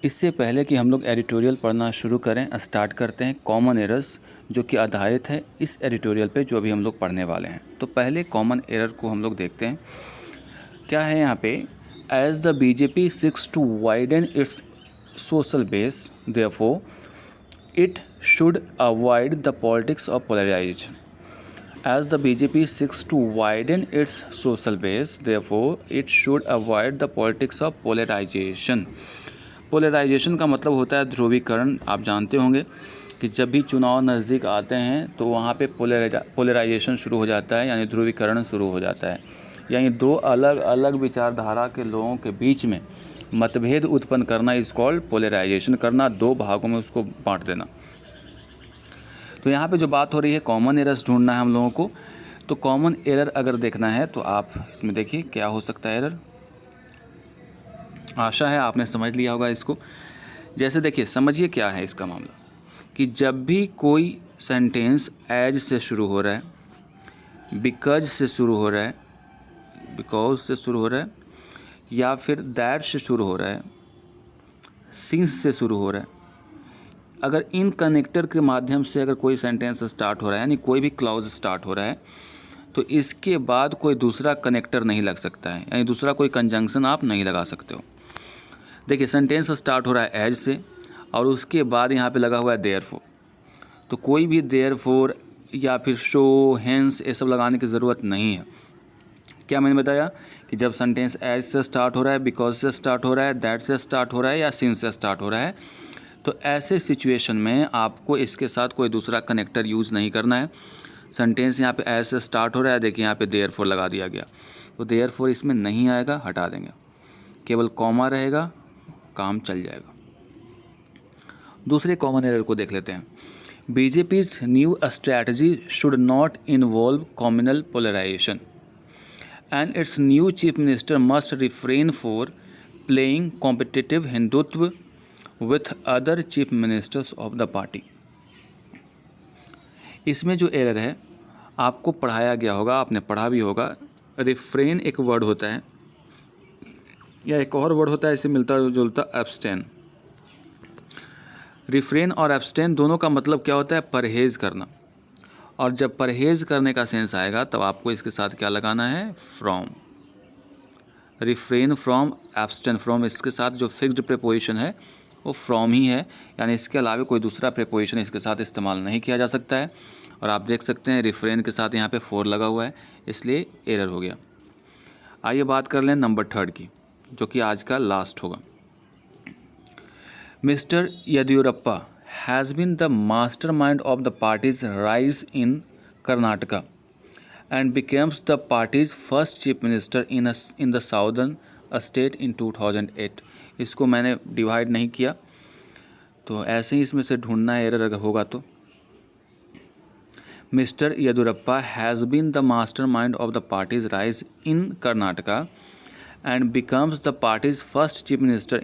इससे पहले कि हम लोग एडिटोरियल पढ़ना शुरू करें, स्टार्ट करते हैं कॉमन एरर्स जो कि आधारित है इस एडिटोरियल पे जो अभी हम लोग पढ़ने वाले हैं। तो पहले कॉमन एरर को हम लोग देखते हैं क्या है यहाँ पे। As the BJP seeks to widen its social base therefore it should avoid the politics of polarization. As the BJP seeks to widen its social base, therefore it should avoid the politics of polarization. Polarization का मतलब होता है ध्रुवीकरण। आप जानते होंगे कि जब भी चुनाव नज़दीक आते हैं तो वहाँ पे पोलराइजेशन शुरू हो जाता है, यानी ध्रुवीकरण शुरू हो जाता है, यानी दो अलग अलग विचारधारा के लोगों के बीच में मतभेद उत्पन्न करना इज कॉल्ड पोलराइजेशन करना, दो भागों में उसको बांट देना। तो यहाँ पे जो बात हो रही है कॉमन एरर्स ढूंढना है हम लोगों को। तो कॉमन एरर अगर देखना है तो आप इसमें देखिए क्या हो सकता है एरर। आशा है आपने समझ लिया होगा इसको। जैसे देखिए समझिए क्या है इसका मामला कि जब भी कोई सेंटेंस एज से शुरू हो रहा है, बिकॉज से शुरू हो रहा है, बिकॉज से शुरू हो रहा है, या फिर दैट से शुरू हो रहा है, सिंस से शुरू हो रहा है, अगर इन कनेक्टर के माध्यम से अगर कोई सेंटेंस स्टार्ट हो रहा है, यानी कोई भी क्लॉज स्टार्ट हो रहा है, तो इसके बाद कोई दूसरा कनेक्टर नहीं लग सकता है, यानी दूसरा कोई कंजंक्शन आप नहीं लगा सकते हो। देखिए सेंटेंस स्टार्ट हो रहा है एज से और उसके बाद यहाँ पे लगा हुआ है देयरफॉर। तो कोई भी देयरफॉर या फिर शो, हेंस ये सब लगाने की ज़रूरत नहीं है। क्या मैंने बताया कि जब सेंटेंस एज से स्टार्ट हो रहा है, बिकॉज से स्टार्ट हो रहा है, दैट से स्टार्ट हो रहा है या सिंस से स्टार्ट हो रहा है, तो ऐसे सिचुएशन में आपको इसके साथ कोई दूसरा कनेक्टर यूज़ नहीं करना है। सेंटेंस यहाँ पे एज से स्टार्ट हो रहा है, देखिए यहाँ पे देयरफॉर लगा दिया गया, तो देयरफॉर इसमें नहीं आएगा, हटा देंगे, केवल कॉमा रहेगा, काम चल जाएगा। दूसरे कॉमन एरर को देख लेते हैं। BJP's new strategy should not involve communal polarisation and its new chief minister must refrain for playing competitive Hindutva with other chief ministers of the party. इसमें जो एरर है आपको पढ़ाया गया होगा, आपने पढ़ा भी होगा। रिफ्रेन एक वर्ड होता है या एक और वर्ड होता है इससे मिलता जुलता, एब्सटेन। रिफ्रेन और एब्सटेन दोनों का मतलब क्या होता है, परहेज़ करना। और जब परहेज़ करने का सेंस आएगा तब आपको इसके साथ क्या लगाना है, from. Refrain from, abstain from, इसके साथ जो फिक्स्ड प्रीपोजिशन है वो फ्रॉम ही है, यानी इसके अलावा कोई दूसरा प्रीपोजिशन इसके साथ इस्तेमाल नहीं किया जा सकता है। और आप देख सकते हैं रिफ्रेन के साथ यहाँ पे फोर लगा हुआ है, इसलिए एरर हो गया। आइए बात कर लें नंबर थर्ड की, जो कि आज का लास्ट होगा। Mister Yediyurappa has been the master mind of the party's rise in Karnataka and becomes the party's first chief minister in the southern state in 2008। इसको मैंने डिवाइड नहीं किया, तो ऐसे ही इसमें से ढूंढना है एरर अगर होगा तो। Mister Yediyurappa has been the master mind of the party's rise in Karnataka and becomes the party's first chief minister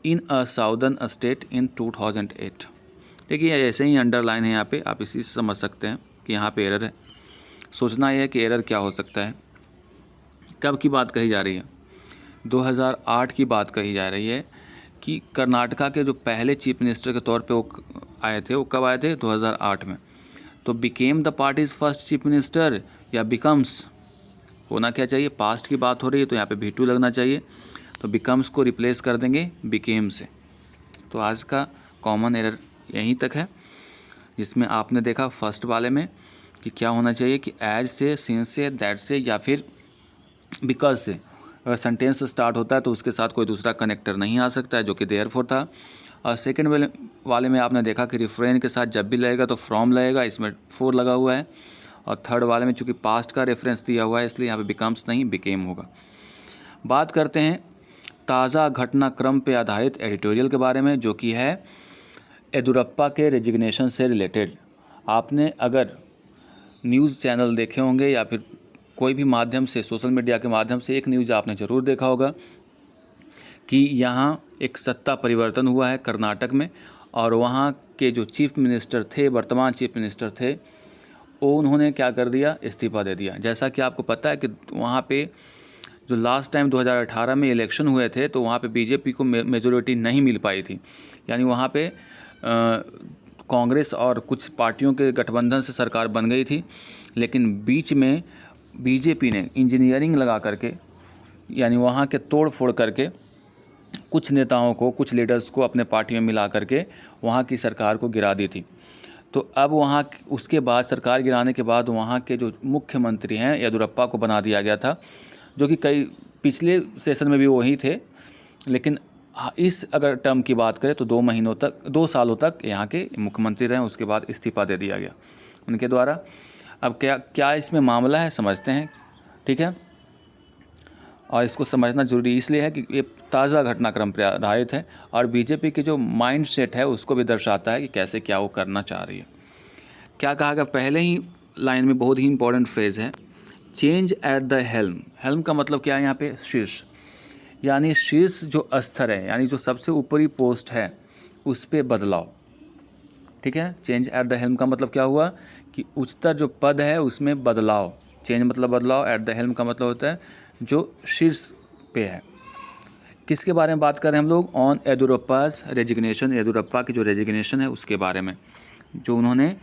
in a southern state in 2008। देखिए ऐसे ही अंडरलाइन है यहाँ पे, आप इसी से समझ सकते हैं कि यहाँ पे एरर है। सोचना यह है कि एरर क्या हो सकता है। कब की बात कही जा रही है, 2008 की बात कही जा रही है कि कर्नाटका के जो पहले चीफ मिनिस्टर के तौर पे वो आए थे, वो कब आए थे, 2008 में। तो became the party's first chief minister या बिकम्स होना क्या चाहिए, पास्ट की बात हो रही है तो यहाँ पे भी टू लगना चाहिए, तो बिकम्स को रिप्लेस कर देंगे बिकेम से। तो आज का कॉमन एरर यहीं तक है, जिसमें आपने देखा फर्स्ट वाले में कि क्या होना चाहिए कि एज से, सिंस से, दैट से या फिर बिकॉज से अगर सेंटेंस स्टार्ट होता है तो उसके साथ कोई दूसरा कनेक्टर नहीं आ सकता है, जो कि देयरफॉर था। और सेकंड वाले में आपने देखा कि रिफ्रेन के साथ जब भी लगेगा तो फ्रॉम लगेगा, इसमें फोर लगा हुआ है। और थर्ड वाले में चूँकि पास्ट का रेफरेंस दिया हुआ है इसलिए यहाँ पे बिकम्स नहीं बिकेम होगा। बात करते हैं ताज़ा घटनाक्रम पे आधारित एडिटोरियल के बारे में, जो कि है येदियुरप्पा के रेजिग्नेशन से रिलेटेड। आपने अगर न्यूज़ चैनल देखे होंगे या फिर कोई भी माध्यम से, सोशल मीडिया के माध्यम से एक न्यूज़ आपने ज़रूर देखा होगा कि यहाँ एक सत्ता परिवर्तन हुआ है कर्नाटक में, और वहाँ के जो चीफ मिनिस्टर थे, वर्तमान चीफ मिनिस्टर थे, वो उन्होंने क्या कर दिया, इस्तीफ़ा दे दिया। जैसा कि आपको पता है कि वहाँ पे जो लास्ट टाइम 2018 में इलेक्शन हुए थे तो वहाँ पे बीजेपी को मेजोरिटी नहीं मिल पाई थी, यानी वहाँ पे कांग्रेस और कुछ पार्टियों के गठबंधन से सरकार बन गई थी, लेकिन बीच में बीजेपी ने इंजीनियरिंग लगा करके, यानी वहाँ के तोड़ फोड़ करके कुछ नेताओं को, कुछ लीडर्स को अपने पार्टी में मिला करके वहाँ की सरकार को गिरा दी थी। तो अब वहाँ उसके बाद सरकार गिराने के बाद वहाँ के जो मुख्यमंत्री हैं येदियुरप्पा को बना दिया गया था, जो कि कई पिछले सेशन में भी वही थे, लेकिन इस अगर टर्म की बात करें तो 2 सालों तक यहाँ के मुख्यमंत्री रहे, उसके बाद इस्तीफा दे दिया गया उनके द्वारा। अब क्या इसमें मामला है समझते हैं, ठीक है। और इसको समझना जरूरी इसलिए है कि ये ताज़ा घटनाक्रम पर आधारित है और बीजेपी के जो माइंड सेट है उसको भी दर्शाता है कि कैसे क्या वो करना चाह रही है। क्या कहा गया पहले ही लाइन में, बहुत ही इंपॉर्टेंट फ्रेज़ है, change at the helm. Helm का मतलब क्या है यहाँ पे? शीर्ष, यानी शीर्ष जो स्तर है, यानी जो सबसे ऊपरी पोस्ट है उस पर बदलाव, ठीक है। चेंज एट द हेल्म का मतलब क्या हुआ कि उच्चतर जो पद है उसमें बदलाव। चेंज मतलब बदलाव, एट द हेल्म का मतलब होता है जो शीर्ष पे है। किसके बारे में बात कर रहे हैं हम लोग? ऑन येदियुरप्पास रेजिग्नेशन, येदियुरप्पा की जो रेजिग्नेशन है उसके बारे में, जो उन्होंने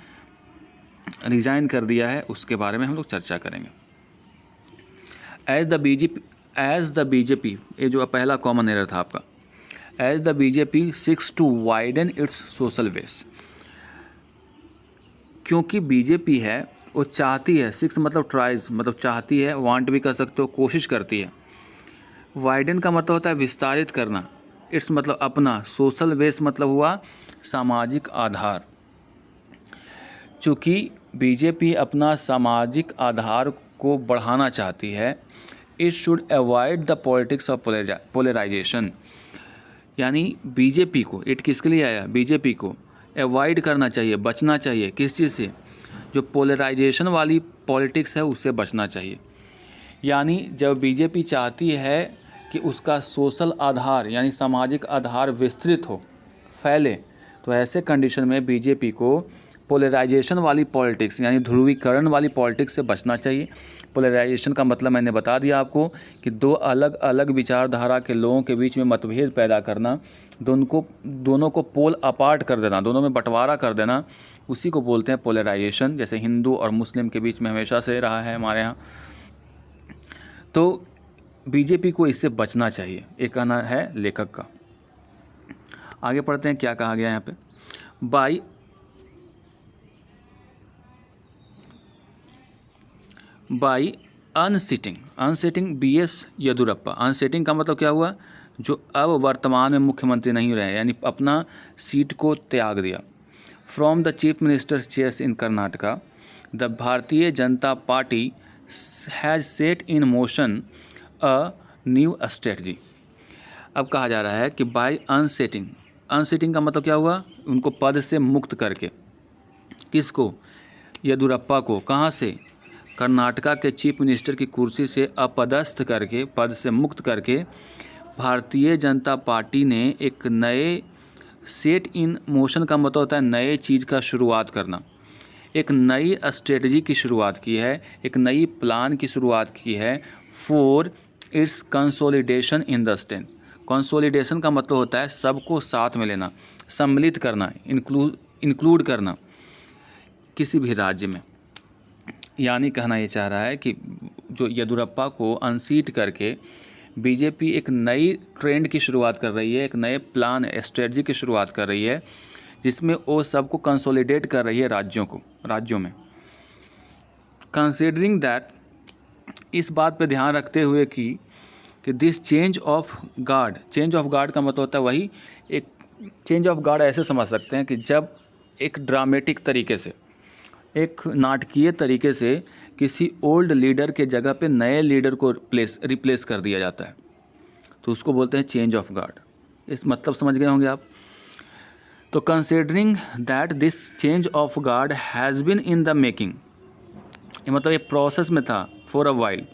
रिज़ाइन कर दिया है उसके बारे में हम लोग चर्चा करेंगे। एज द बीजेपी, ये जो पहला कॉमन एरर था आपका, as the BJP seeks to widen its social base. क्योंकि बीजेपी है वो चाहती है, सिक्स मतलब ट्राइज, मतलब चाहती है, वांट भी कर सकते हो, कोशिश करती है। वाइडन का मतलब होता है विस्तारित करना, इट्स मतलब अपना, सोशल बेस मतलब हुआ सामाजिक आधार। चूँकि बीजेपी अपना सामाजिक आधार को बढ़ाना चाहती है, it should avoid the politics of polarization. यानी बीजेपी को, इट किसके लिए आया? बीजेपी को अवॉइड करना चाहिए, बचना चाहिए। किस चीज़ से? जो पोलराइजेशन वाली पॉलिटिक्स है उससे बचना चाहिए। यानी जब बीजेपी चाहती है कि उसका सोशल आधार यानी सामाजिक आधार विस्तृत हो, फैले, तो ऐसे कंडीशन में बीजेपी को पोलराइजेशन वाली पॉलिटिक्स यानी ध्रुवीकरण वाली पॉलिटिक्स से बचना चाहिए। पोलराइजेशन का मतलब मैंने बता दिया आपको कि दो अलग अलग विचारधारा के लोगों के बीच में मतभेद पैदा करना, दोनों को पोल अपार्ट कर देना, दोनों में बंटवारा कर देना, उसी को बोलते हैं पोलराइजेशन। जैसे हिंदू और मुस्लिम के बीच में हमेशा से रहा है हमारे यहाँ। तो बीजेपी को इससे बचना चाहिए, एक कहना है लेखक का। आगे पढ़ते हैं क्या कहा गया यहाँ पे। By unseating BS Yediyurappa. Unseating का मतलब क्या हुआ? जो अब वर्तमान में मुख्यमंत्री नहीं रहे, यानी अपना सीट को त्याग दिया। From the chief minister chairs in Karnataka, the Bharatiya Janata party has set in motion a new strategy. अब कहा जा रहा है कि बाय अनसीटिंग का मतलब क्या हुआ? उनको पद से मुक्त करके। किसको? येदियुरप्पा को। कहाँ से? कर्नाटका के चीफ मिनिस्टर की कुर्सी से अपदस्थ करके, पद से मुक्त करके भारतीय जनता पार्टी ने एक नए सेट इन मोशन का मतलब होता है नए चीज़ का शुरुआत करना, एक नई स्ट्रेटजी की शुरुआत की है, एक नई प्लान की शुरुआत की है for its consolidation in the state. Consolidation का मतलब होता है सबको साथ में लेना, सम्मिलित करना, इंक्लूड करना किसी भी राज्य में। यानी कहना ये चाह रहा है कि जो येदियुरप्पा को अनसीट करके बीजेपी एक नई ट्रेंड की शुरुआत कर रही है, एक नए प्लान स्ट्रेटजी की शुरुआत कर रही है, जिसमें वो सबको कंसोलिडेट कर रही है राज्यों में। कंसीडरिंग दैट, इस बात पे ध्यान रखते हुए कि दिस चेंज ऑफ गार्ड का मतलब होता है वही, एक चेंज ऑफ गार्ड ऐसे समझ सकते हैं कि जब एक ड्रामेटिक तरीके से, एक नाटकीय तरीके से किसी ओल्ड लीडर के जगह पे नए लीडर को रिप्लेस कर दिया जाता है, तो उसको बोलते हैं चेंज ऑफ गार्ड। इस मतलब समझ गए होंगे आप। तो considering that this change of guard has been in the making, मतलब ये प्रोसेस में था for a while,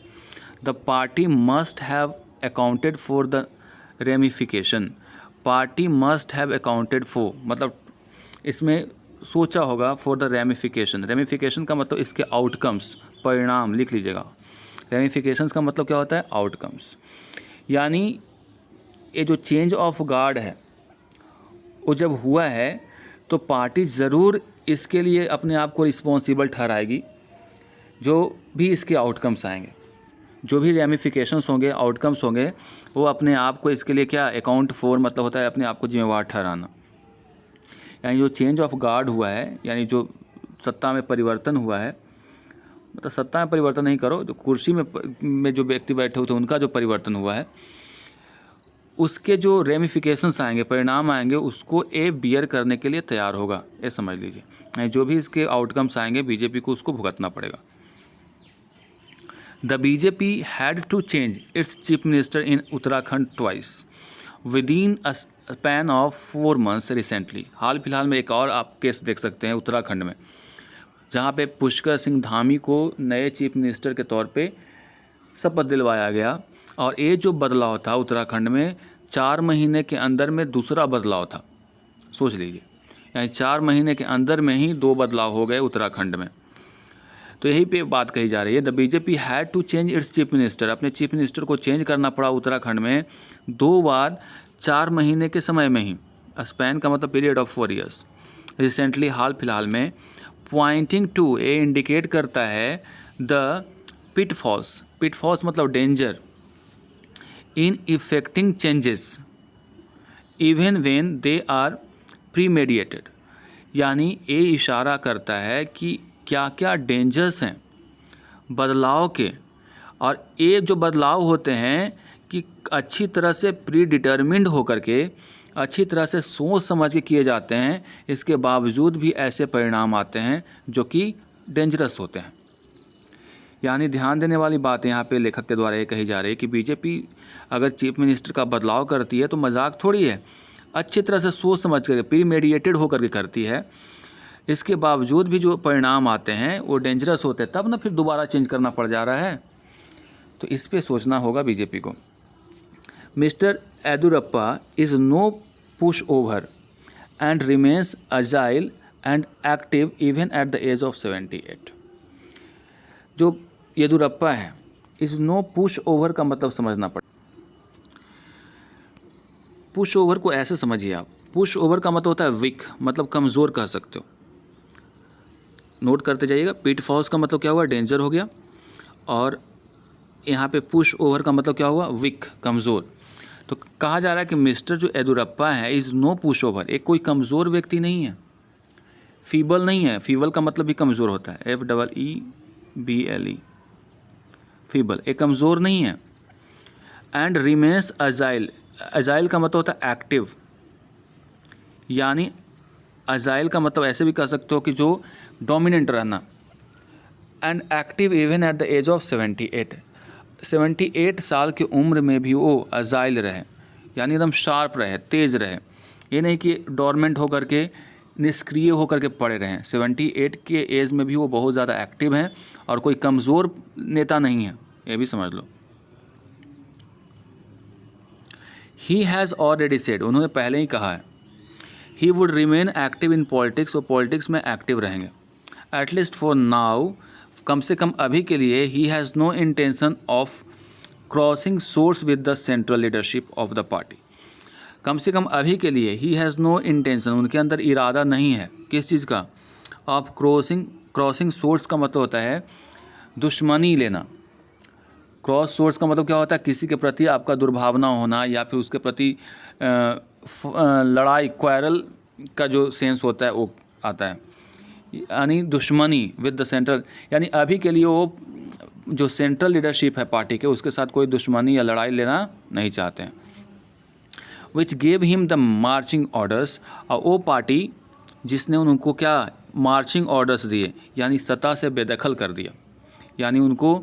the party must have accounted for the ramification. Party must have accounted for मतलब इसमें सोचा होगा फॉर द रेमिफिकेशन। रेमिफिकेशन का मतलब इसके आउटकम्स, परिणाम लिख लीजिएगा। रेमिफिकेशंस का मतलब क्या होता है? आउटकम्स। यानी ये जो चेंज ऑफ गार्ड है वो जब हुआ है तो पार्टी ज़रूर इसके लिए अपने आप को रिस्पॉन्सिबल ठहराएगी, जो भी इसके आउटकम्स आएंगे, जो भी रेमिफिकेशंस होंगे, आउटकम्स होंगे, वो अपने आप को इसके लिए क्या अकाउंट फॉर मतलब होता है अपने आप को जिम्मेवार ठहराना। यानी जो चेंज ऑफ गार्ड हुआ है, यानी जो सत्ता में परिवर्तन हुआ है, मतलब सत्ता में परिवर्तन नहीं करो, जो कुर्सी में जो व्यक्ति बैठे हुए थे उनका जो परिवर्तन हुआ है, उसके जो रेमिफिकेशंस आएंगे, परिणाम आएंगे, उसको ए बियर करने के लिए तैयार होगा, ये समझ लीजिए। जो भी इसके आउटकम्स आएंगे बीजेपी को उसको भुगतना पड़ेगा। The BJP had to change its chief minister in Uttarakhand twice within a span of 4 months recently. हाल फिलहाल में एक और आप केस देख सकते हैं उत्तराखंड में, जहाँ पे पुष्कर सिंह धामी को नए चीफ मिनिस्टर के तौर पे शपथ दिलवाया गया, और ये जो बदलाव था उत्तराखंड में 4 महीने के अंदर में दूसरा बदलाव था। सोच लीजिए, यानी 4 महीने के अंदर में ही 2 बदलाव हो गए उत्तराखंड में। तो यही पे बात कही जा रही है, the BJP had to change its chief minister. अपने चीफ मिनिस्टर को चेंज करना पड़ा उत्तराखंड में 2 बार 4 महीने के समय में ही। स्पैन का मतलब पीरियड ऑफ 4 years। रिसेंटली हाल फिलहाल में, पॉइंटिंग टू, ए इंडिकेट करता है द पिटफॉल्स, पिटफॉल्स मतलब danger, in effecting changes even when they are premeditated. यानी ये इशारा करता है कि क्या क्या डेंजर्स हैं बदलाव के, और ये जो बदलाव होते हैं कि अच्छी तरह से प्री डिटर्मिन्ड होकर के, अच्छी तरह से सोच समझ के किए जाते हैं, इसके बावजूद भी ऐसे परिणाम आते हैं जो कि डेंजरस होते हैं। यानी ध्यान देने वाली बात यहाँ पे लेखक के द्वारा ये कही जा रही है कि बीजेपी अगर चीफ मिनिस्टर का बदलाव करती है तो मजाक थोड़ी है, अच्छी तरह से सोच समझ कर प्री मेडिएटेड होकर के करती है। इसके बावजूद भी जो परिणाम आते हैं वो डेंजरस होते हैं, तब ना फिर दोबारा चेंज करना पड़ जा रहा है। तो इस पे सोचना होगा बीजेपी को। Mister Yediyurappa is no push over and remains agile and active even at the age of 78। जो येदुरप्पा है, इज़ नो पुश ओवर का मतलब समझना पड़ेगा। पुश ओवर को ऐसे समझिए आप, पुश ओवर का मतलब होता है वीक, मतलब कमज़ोर कह सकते हो। नोट करते जाइएगा, पिटफॉल्स का मतलब क्या हुआ? डेंजर हो गया, और यहाँ पे पुश ओवर का मतलब क्या हुआ? वीक, कमज़ोर। तो कहा जा रहा है कि मिस्टर जो येदुरप्पा है इज़ नो पुश ओवर, एक कोई कमज़ोर व्यक्ति नहीं है, फीबल नहीं है। फीबल का मतलब भी कमज़ोर होता है, FEEBLE, फीबल, एक कमज़ोर नहीं है। एंड रिमेन्स अजाइल, अजाइल का मतलब होता है एक्टिव, यानी अजाइल का मतलब ऐसे भी कह सकते हो कि जो डोमिनेंट रहना। And active even at the age of 78, 78 साल की उम्र में भी वो अजाइल रहे, यानी एकदम शार्प रहे, तेज़ रहे। ये नहीं कि डोरमेंट होकर के, निष्क्रिय होकर के पड़े रहें। 78 के एज में भी वो बहुत ज़्यादा एक्टिव हैं और कोई कमज़ोर नेता नहीं है, ये भी समझ लो। ही हैज़ ऑलरेडी सेड, उन्होंने पहले ही कहा है, he would remain active in politics, वो पॉलिटिक्स में एक्टिव रहेंगे। एटलीस्ट फॉर नाउ, कम से कम अभी के लिए, he has no intention of crossing swords with the central leadership of the party. कम से कम अभी के लिए ही हैज़ नो इंटेंशन, उनके अंदर इरादा नहीं है किस चीज़ का? ऑफ क्रॉसिंग सोर्स का मतलब होता है दुश्मनी लेना। क्रॉस सोर्स का मतलब क्या होता है? किसी के प्रति आपका दुर्भावना होना, या फिर उसके प्रति लड़ाई, क्वारल का जो सेंस होता है वो आता है। यानी दुश्मनी विद द सेंट्रल, यानी अभी के लिए वो जो सेंट्रल लीडरशिप है पार्टी के, उसके साथ कोई दुश्मनी या लड़ाई लेना नहीं चाहते हैं। Which gave him the marching orders, और वो पार्टी जिसने उनको क्या मार्चिंग ऑर्डर्स दिए, यानी सत्ता से बेदखल कर दिया, यानी उनको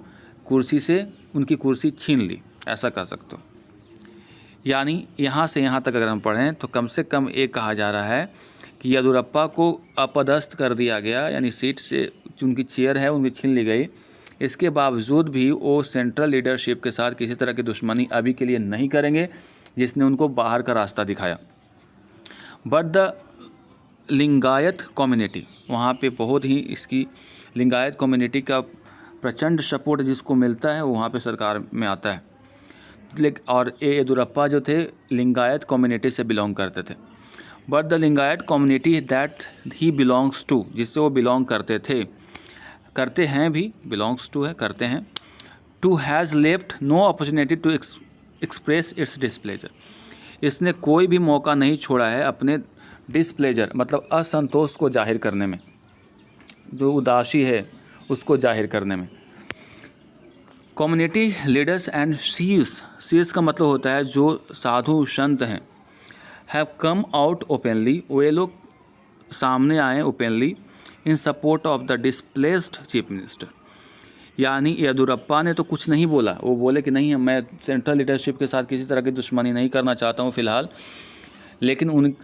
कुर्सी से, उनकी कुर्सी छीन ली, ऐसा कह सकते हो। यानी यहाँ से यहाँ तक अगर हम पढ़ें तो कम से कम ये कहा जा रहा है कि येदुरप्पा को अपदस्थ कर दिया गया, यानी सीट से उनकी चेयर है उनकी छीन ली गई। इसके बावजूद भी वो सेंट्रल लीडरशिप के साथ किसी तरह की दुश्मनी अभी के लिए नहीं करेंगे, जिसने उनको बाहर का रास्ता दिखाया। बट द लिंगायत कम्युनिटी, वहाँ पे बहुत ही इसकी लिंगायत कम्युनिटी का प्रचंड सपोर्ट जिसको मिलता है वो वहाँ पे सरकार में आता है। लेकिन और येदुरप्पा जो थे लिंगायत कम्युनिटी से बिलोंग करते थे। But the Lingayat community that he belongs to, जिससे वो बिलोंग करते थे, करते हैं भी, बिलोंग्स टू है करते हैं, to has left no opportunity to express its displeasure, इसने कोई भी मौका नहीं छोड़ा है अपने डिस्प्लेजर मतलब असंतोष को जाहिर करने में, जो उदासी है उसको जाहिर करने में। कम्युनिटी लीडर्स एंड सीस का मतलब होता है जो साधु संत हैं, हैव कम आउट ओपनली, वे लोग सामने आए openly in support of the displaced chief minister. यानी येदुरप्पा ने तो कुछ नहीं बोला, वो बोले कि नहीं मैं सेंट्रल लीडरशिप के साथ किसी तरह की दुश्मनी नहीं करना चाहता हूँ फ़िलहाल, लेकिन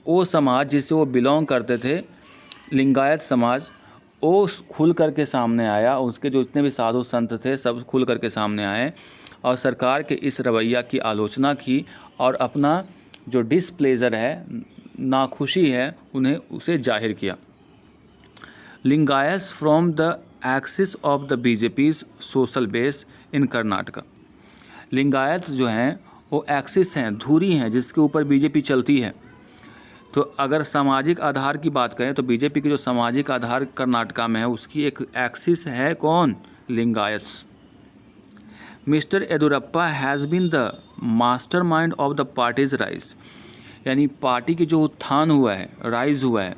वो समाज जिससे वो बिलोंग करते थे, लिंगायत समाज, वो खुल करके सामने आया, उसके जो जितने भी साधु संत थे सब खुल करके सामने आए और सरकार के इस रवैया की आलोचना की और अपना जो डिसप्लेजर है, नाखुशी है, उन्हें उसे जाहिर किया। Lingayats from the axis of the BJP's social base in Karnataka. Lingayat जो हैं वो एक्सिस हैं, धुरी हैं जिसके ऊपर बीजेपी चलती है। तो अगर सामाजिक आधार की बात करें तो बीजेपी की जो सामाजिक आधार कर्नाटका में है उसकी एक एक्सिस है कौन? Lingayats. Mister Yediyurappa has been the master mind of the party's rise, यानी पार्टी की जो उत्थान हुआ है, राइज हुआ है,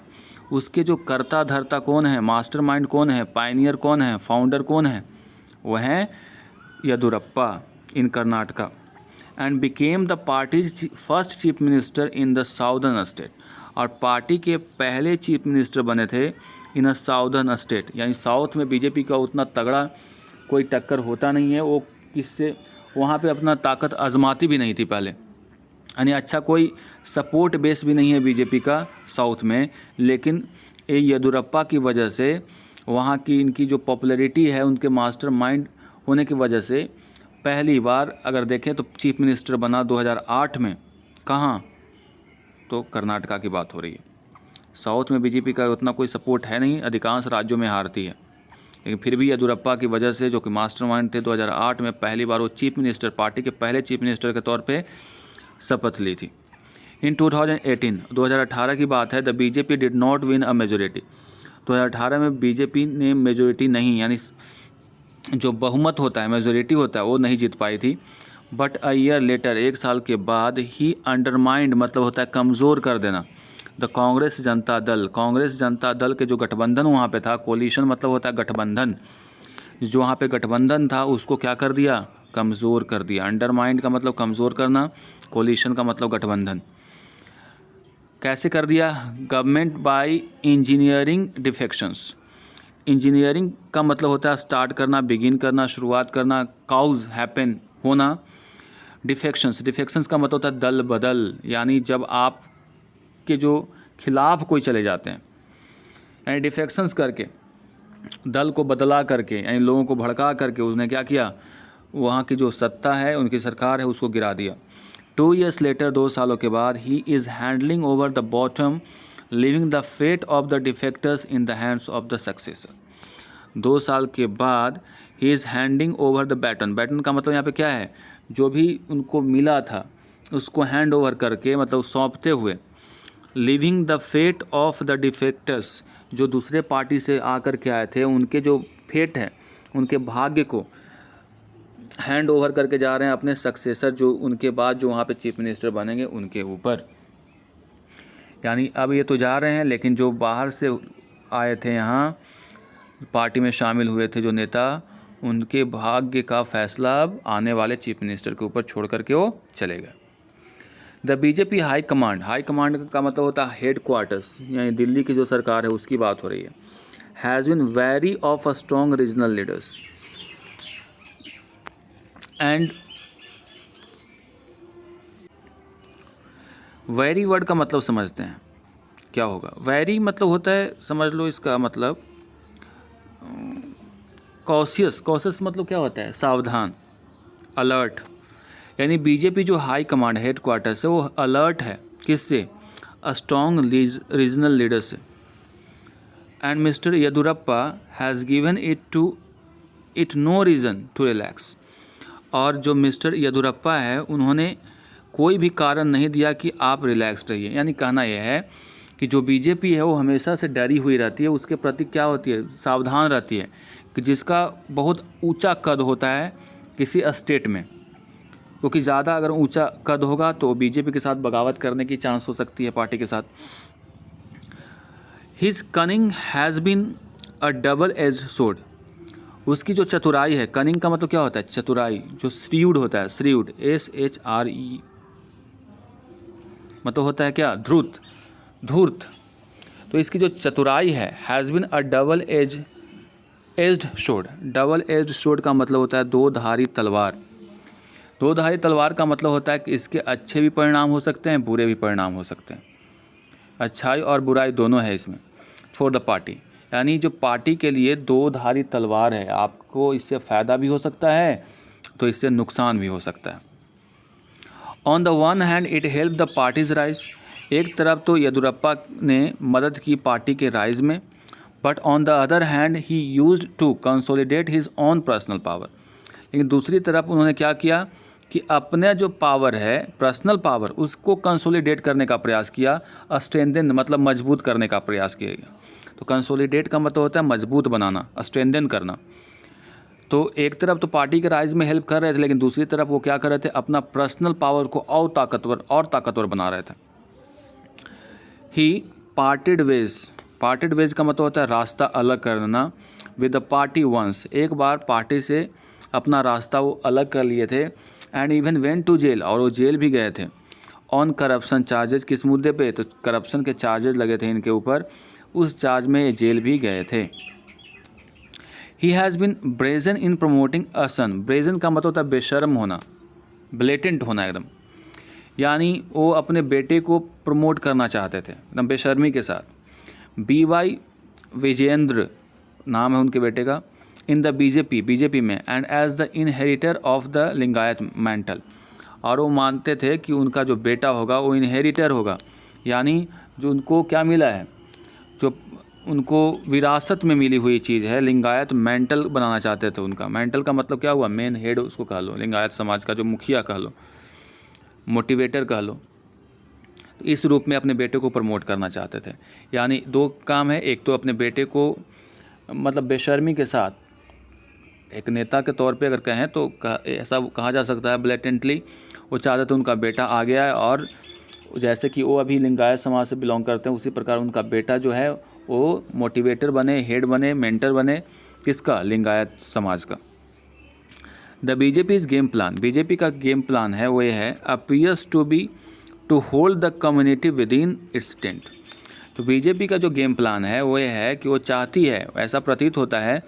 उसके जो कर्ता धर्ता कौन है, मास्टर माइंड कौन है, पायनियर कौन है, फाउंडर कौन है? वह है Yediyurappa in Karnataka. And became the party's first chief minister in the southern state, और पार्टी के पहले चीफ मिनिस्टर बने थे इन अ साउदर्न स्टेट, यानी साउथ में बीजेपी का उतना तगड़ा कोई टक्कर होता नहीं है, वो किससे वहाँ पे अपना ताकत आजमाती भी नहीं थी पहले, यानी अच्छा कोई सपोर्ट बेस भी नहीं है बीजेपी का साउथ में, लेकिन ये येदुरप्पा की वजह से वहाँ की इनकी जो पॉपुलैरिटी है, उनके मास्टर माइंड होने की वजह से पहली बार अगर देखें तो चीफ मिनिस्टर बना 2008 में। कहाँ? तो कर्नाटका की बात हो रही है। साउथ में बीजेपी का उतना कोई सपोर्ट है नहीं, अधिकांश राज्यों में हारती है, लेकिन फिर भी येदुरप्पा की वजह से, जो कि मास्टरमाइंड थे, 2008 में पहली बार वो चीफ मिनिस्टर, पार्टी के पहले चीफ मिनिस्टर के तौर पे शपथ ली थी। इन 2018 की बात है, the BJP did not win a majority. 2018 में बीजेपी ने मेजोरिटी नहीं, यानी जो बहुमत होता है, मेजोरिटी होता है, वो नहीं जीत पाई थी। बट अ ईयर लेटर, एक साल के बाद ही अंडरमाइंड मतलब होता है कमज़ोर कर देना, द कांग्रेस जनता दल, कांग्रेस जनता दल के जो गठबंधन वहाँ पे था, कोलिशन मतलब होता है गठबंधन, जो वहाँ पे गठबंधन था उसको क्या कर दिया? कमज़ोर कर दिया। अंडरमाइंड का मतलब कमज़ोर करना, कोलिशन का मतलब गठबंधन। कैसे कर दिया? Government by engineering defections. Engineering का मतलब होता है स्टार्ट करना, बिगिन करना, शुरुआत करना, काउज हैपन होना। डिफेक्शंस का मतलब होता है दल बदल, यानी जब आप के जो खिलाफ कोई चले जाते हैं, यानी डिफेक्शंस करके, दल को बदला करके, यानी लोगों को भड़का करके उसने क्या किया? वहाँ की जो सत्ता है, उनकी सरकार है, उसको गिरा दिया। 2 years लेटर, 2 सालों के बाद, he is handling over the bottom, leaving the fate of the defectors in the hands of the successor. 2 साल के बाद he is handing over the baton. Baton का मतलब यहाँ पे क्या है? जो भी उनको मिला था उसको हैंड ओवर करके, मतलब सौंपते हुए। Leaving the fate of the defectors, जो दूसरे पार्टी से आकर के आए थे, उनके जो फेट है, उनके भाग्य को हैंड ओवर करके जा रहे हैं अपने सक्सेसर, जो उनके बाद जो वहाँ पे चीफ मिनिस्टर बनेंगे उनके ऊपर। यानी अब ये तो जा रहे हैं, लेकिन जो बाहर से आए थे यहाँ पार्टी में शामिल हुए थे जो नेता, उनके भाग्य का फैसला अब आने वाले चीफ मिनिस्टर के ऊपर छोड़ करके वो चले गए। The BJP high command, high command का मतलब होता है हेड क्वार्टर्स, यानी दिल्ली की जो सरकार है उसकी बात हो रही है। Has been very of a strong regional leaders and very word का मतलब समझते हैं क्या होगा? वेरी मतलब होता है, समझ लो इसका मतलब कॉशियस मतलब क्या होता है? सावधान, अलर्ट। यानी बीजेपी जो हाई कमांड हेड क्वार्टर से वो अलर्ट है, किससे? स्ट्रॉन्ग रीजनल लीडर से। And mister Yediyurappa has given it to it no reason to relax. और जो मिस्टर येदियुरप्पा है उन्होंने कोई भी कारण नहीं दिया कि आप रिलैक्स रहिए। यानी कहना यह है कि जो बीजेपी है वो हमेशा से डरी हुई रहती है, उसके प्रति क्या होती है, सावधान रहती है कि जिसका बहुत ऊंचा कद होता है किसी स्टेट में, क्योंकि ज़्यादा अगर ऊंचा कद होगा तो बीजेपी के साथ बगावत करने की चांस हो सकती है पार्टी के साथ। His cunning has been a double edge sword. उसकी जो चतुराई है, कनिंग का मतलब क्या होता है, चतुराई, जो श्रीउड होता है, श्रीउड SHRE मतलब होता है क्या, धूर्त, धूर्त। तो इसकी जो चतुराई है, has been a double edged sword. Double edged sword का मतलब होता है दो धारी तलवार। दो धारी तलवार का मतलब होता है कि इसके अच्छे भी परिणाम हो सकते हैं, बुरे भी परिणाम हो सकते हैं। अच्छाई और बुराई दोनों है इसमें फॉर द पार्टी। यानी जो पार्टी के लिए दो धारी तलवार है, आपको इससे फ़ायदा भी हो सकता है तो इससे नुकसान भी हो सकता है। On the one hand it help the party's rise. एक तरफ तो येदियुरप्पा ने मदद की पार्टी के राइज में, but on the other hand he used to consolidate his own personal power. लेकिन दूसरी तरफ उन्होंने क्या किया कि अपने जो पावर है, पर्सनल पावर, उसको कंसोलिडेट करने का प्रयास किया। स्ट्रेंथन मतलब मजबूत करने का प्रयास किया गया। तो कंसोलिडेट का मतलब होता है मजबूत बनाना, स्ट्रेंथन करना। तो एक तरफ तो पार्टी के राइज में हेल्प कर रहे थे, लेकिन दूसरी तरफ वो क्या कर रहे थे, अपना पर्सनल पावर को और ताकतवर बना रहे थे। ही पार्टेड वेज का मतलब होता है रास्ता अलग करना। विद द पार्टी वंस, एक बार पार्टी से अपना रास्ता वो अलग कर लिए थे। And even went to jail, और वो जेल भी गए थे। ऑन करप्शन चार्जेज, किस मुद्दे पे, तो करप्शन के चार्जेज लगे थे इनके ऊपर, उस चार्ज में ये जेल भी गए थे। He has been brazen in promoting a son. Brazen का मतलब होता है बेशर्म होना, ब्लेटेंट होना एकदम। यानी वो अपने बेटे को प्रमोट करना चाहते थे एकदम बेशर्मी के साथ। BY विजेंद्र नाम है उनके बेटे का। इन द बीजेपी में, and as the inheritor of the Lingayat mantle. और वो मानते थे कि उनका जो बेटा होगा वो इनहेरिटर होगा, यानी जो उनको क्या मिला है, जो उनको विरासत में मिली हुई चीज़ है, लिंगायत मेंटल बनाना चाहते थे उनका। मेंटल का मतलब क्या हुआ, मेन हेड उसको कह लो, लिंगायत समाज का जो मुखिया कह लो, मोटिवेटर कह लो। तो इस रूप में अपने बेटे को प्रमोट करना चाहते थे। यानी दो काम है, एक तो अपने बेटे को मतलब बेशर्मी के साथ, एक नेता के तौर पे अगर कहें तो ऐसा कहा जा सकता है ब्लेटेंटली, वो चाहते थे उनका बेटा आ गया है, और जैसे कि वो अभी लिंगायत समाज से बिलोंग करते हैं, उसी प्रकार उनका बेटा जो है वो मोटिवेटर बने, हेड बने, मेंटर बने, किसका, लिंगायत समाज का। The BJP's game plan, BJP का गेम प्लान है वो ये है, appears to be to hold the community within its tent. तो बीजेपी का जो गेम प्लान है वो ये है कि वो चाहती है, ऐसा प्रतीत होता है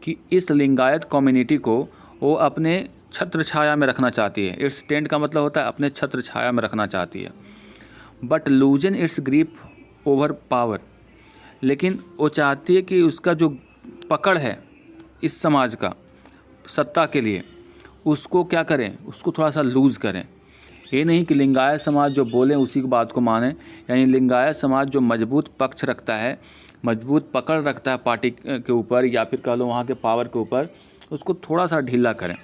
कि इस लिंगायत कम्युनिटी को वो अपने छत्र छाया में रखना चाहती है। इट्स टेंट का मतलब होता है अपने छत्र छाया में रखना चाहती है। But लूजन it's grip over power, लेकिन वो चाहती है कि उसका जो पकड़ है इस समाज का सत्ता के लिए, उसको क्या करें, उसको थोड़ा सा लूज़ करें। ये नहीं कि लिंगायत समाज जो बोले उसी की बात को माने। यानी लिंगायत समाज जो मजबूत पक्ष रखता है, मजबूत पकड़ रखता है पार्टी के ऊपर, या फिर कह लो वहाँ के पावर के ऊपर, उसको थोड़ा सा ढीला करें।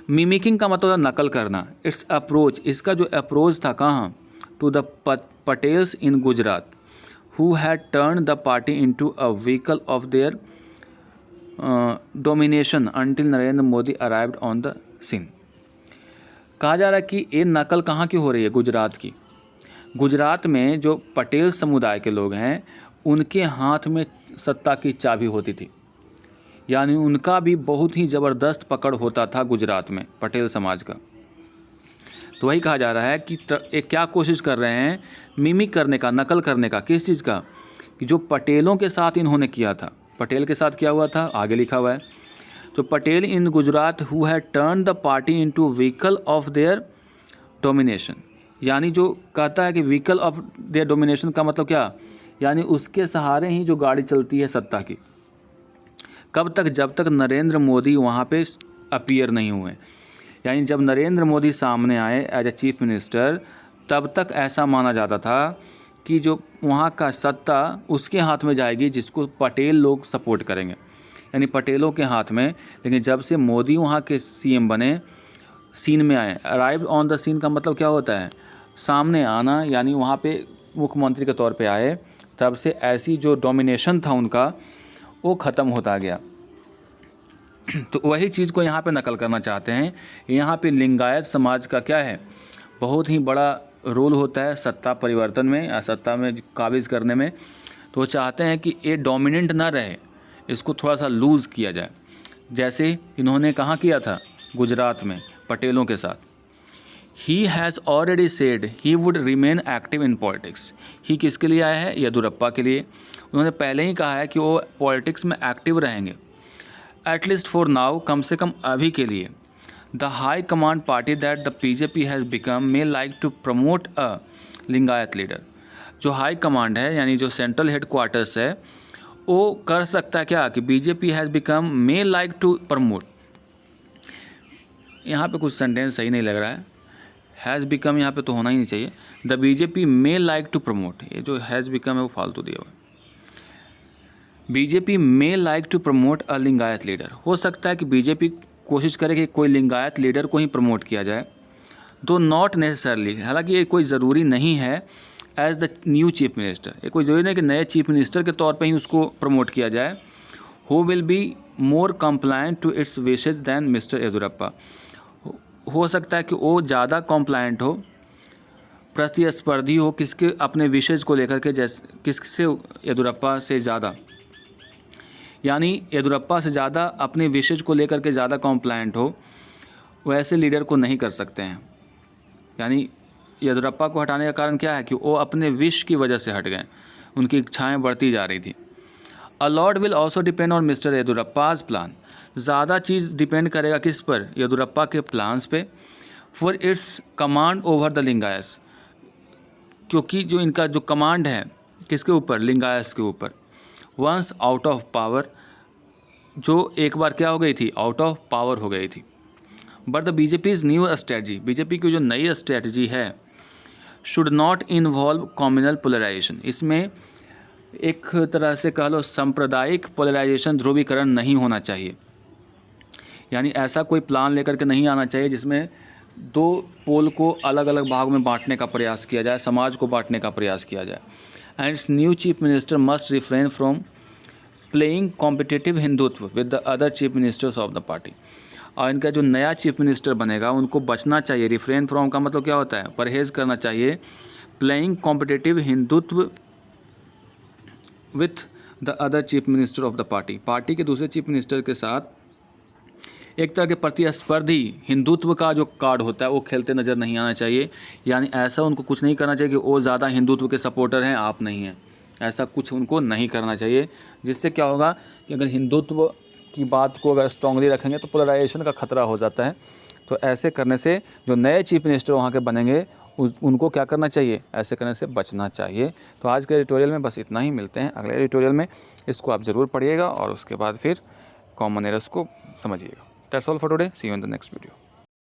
मिमिकिंग का मतलब नकल करना। इट्स अप्रोच, इसका जो अप्रोच था कहाँ, to the Patels in Gujarat who had turn the party into a vehicle of their domination until Narendra Modi arrived on the scene. कहा जा रहा है कि ये नकल कहाँ की हो रही है, गुजरात की। गुजरात में जो पटेल समुदाय के लोग हैं उनके हाथ में सत्ता की चाबी होती थी, यानी उनका भी बहुत ही ज़बरदस्त पकड़ होता था गुजरात में पटेल समाज का। तो वही कहा जा रहा है कि एक क्या कोशिश कर रहे हैं, मिमिक करने का, नकल करने का। किस चीज़ का, कि जो पटेलों के साथ इन्होंने किया था। पटेल के साथ क्या हुआ था, आगे लिखा हुआ है। तो Patel in Gujarat who had turn the party into vehicle of their domination, यानी जो कहता है कि व्हीकल ऑफ देयर डोमिनेशन का मतलब क्या, यानी उसके सहारे ही जो गाड़ी चलती है सत्ता की। कब तक, जब तक नरेंद्र मोदी वहाँ पे अपीयर नहीं हुए। यानी जब नरेंद्र मोदी सामने आए एज ए चीफ मिनिस्टर, तब तक ऐसा माना जाता था कि जो वहाँ का सत्ता उसके हाथ में जाएगी जिसको पटेल लोग सपोर्ट करेंगे। यानी पटेलों के हाथ में। लेकिन जब से मोदी वहाँ के सीएम बने, सीन में आए, अराइव ऑन द सीन का मतलब क्या होता है, सामने आना, यानी वहाँ पे मुख्यमंत्री के तौर पे आए, तब से ऐसी जो डोमिनेशन था उनका वो ख़त्म होता गया। तो वही चीज़ को यहाँ पे नकल करना चाहते हैं। यहाँ पे लिंगायत समाज का क्या है, बहुत ही बड़ा रोल होता है सत्ता परिवर्तन में या सत्ता में काबिज़ करने में। तो वो चाहते हैं कि ये डोमिनेंट ना रहे, इसको थोड़ा सा लूज़ किया जाए। जैसे इन्होंने कहाँ किया था, गुजरात में पटेलों के साथ। He has already said he would remain active in politics. He किसके लिए आया है, येदुरप्पा के लिए। उन्होंने पहले ही कहा है कि वो पॉलिटिक्स में एक्टिव रहेंगे, एटलीस्ट फॉर नाउ, कम से कम अभी के लिए। The high command party that the BJP has become may like to promote a Lingayat leader. जो हाई कमांड है, यानी जो सेंट्रल हेड क्वार्टर्स है, वो कर सकता है क्या कि BJP has become may like to promote. यहाँ पे कुछ सेंटेंस सही नहीं लग रहा है, हैज़ बिकम यहाँ पे तो होना ही नहीं चाहिए। The BJP may like to promote, ये जो हैज़ बिकम है वो फालतू दिया हुआ है। BJP may like to promote a Lingayat leader. हो सकता है कि बीजेपी कोशिश करे कि कोई लिंगायत लीडर को ही प्रमोट किया जाए, दो नॉट नेसेसरली, हालांकि ये कोई ज़रूरी नहीं है as the new chief minister. ये कोई ज़रूरी नहीं कि नए चीफ मिनिस्टर के तौर पे ही उसको प्रमोट किया जाए। Who will be more compliant to its wishes than mister Yediyurappa. हो सकता है कि वो ज़्यादा कॉम्प्लायंट हो, प्रतिस्पर्धी हो किसके, अपने विशेज को लेकर के, जैसे किससे, येदुरप्पा से ज़्यादा, यानी येदुरप्पा से ज़्यादा अपने विशेज को लेकर के ज़्यादा कॉम्प्लायंट हो, वैसे लीडर को नहीं कर सकते हैं। यानी येदुरप्पा को हटाने का कारण क्या है कि वो अपने विश की वजह से हट गए, उनकी इच्छाएं बढ़ती जा रही थी। A lot will also depend on mister Yediyurappa's plan. ज़्यादा चीज़ डिपेंड करेगा किस पर, येदुरप्पा के प्लान्स पे, for its command over the Lingayats, क्योंकि जो इनका जो कमांड है किसके ऊपर, लिंगायस के ऊपर। वंस आउट ऑफ पावर, जो एक बार क्या हो गई थी, आउट ऑफ पावर हो गई थी। But the BJP's new strategy, BJP की जो नई स्ट्रेटजी है, should not involve communal polarisation. इसमें एक तरह से कह लो सांप्रदायिक पोलराइजेशन, ध्रुवीकरण नहीं होना चाहिए। यानी ऐसा कोई प्लान लेकर के नहीं आना चाहिए जिसमें दो पोल को अलग अलग भागों में बांटने का प्रयास किया जाए, समाज को बांटने का प्रयास किया जाए। And its new chief minister must refrain from playing competitive Hindutva with the other chief ministers of the party. और इनका जो नया चीफ मिनिस्टर बनेगा उनको बचना चाहिए, रिफ्रेन फ्रॉम का मतलब क्या होता है, परहेज़ करना चाहिए, playing competitive Hindutva with the other chief minister of the party. Party के दूसरे चीफ मिनिस्टर के साथ एक तरह के प्रतिस्पर्धी हिंदुत्व का जो कार्ड होता है वो खेलते नज़र नहीं आना चाहिए। यानी ऐसा उनको कुछ नहीं करना चाहिए कि वो ज़्यादा हिंदुत्व के सपोर्टर हैं, आप नहीं हैं, ऐसा कुछ उनको नहीं करना चाहिए। जिससे क्या होगा कि अगर हिंदुत्व की बात को अगर स्ट्रांगली रखेंगे तो पोलराइजेशन का खतरा हो जाता है। तो ऐसे करने से जो नए चीफ मिनिस्टर वहाँ के बनेंगे उनको क्या करना चाहिए, ऐसे करने से बचना चाहिए। तो आज के एडिटोरियल में बस इतना ही, मिलते हैं अगले एडिटोरियल में। इसको आप ज़रूर पढ़िएगा और उसके बाद फिर कॉमन एरर्स को समझिएगा। That's all for today. See you in the next video.